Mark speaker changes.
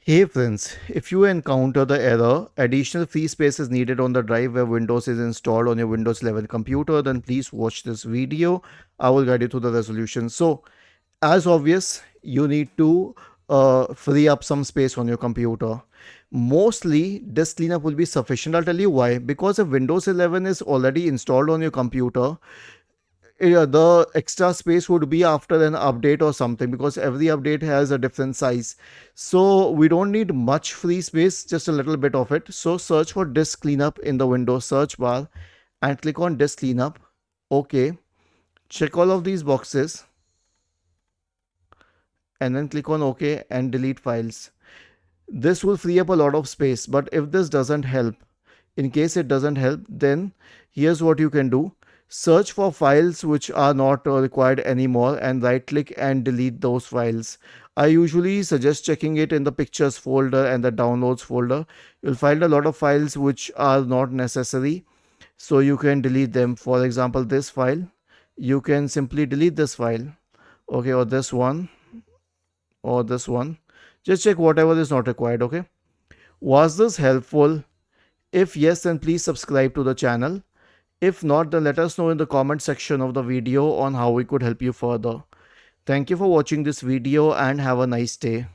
Speaker 1: Hey friends, if you encounter the error, additional free space is needed on the drive where Windows is installed on your Windows 11 computer, then please watch this video. I will guide you through the resolution. So, as obvious, you need to free up some space on your computer. Mostly, disk cleanup will be sufficient. I'll tell you why. Because if Windows 11 is already installed on your computer, the extra space would be after an update or something, because every update has a different size, so we don't need much free space, just a little bit of it. So search for disk cleanup in the Windows search bar and click on disk cleanup. Okay, check all of these boxes and then click on OK and delete files. This will free up a lot of space, but if this doesn't help, in case it doesn't help, then here's what you can do. Search for files which are not required anymore and right click and delete those files. I usually suggest checking it in the pictures folder and the downloads folder. You'll find a lot of files which are not necessary, so you can delete them. For example, this file, you can simply delete this file, okay, or this one, or this one. Just check whatever is not required. Okay, was this helpful? If yes, then please subscribe to the channel. If not, then let us know in the comment section of the video on how we could help you further. Thank you for watching this video and have a nice day.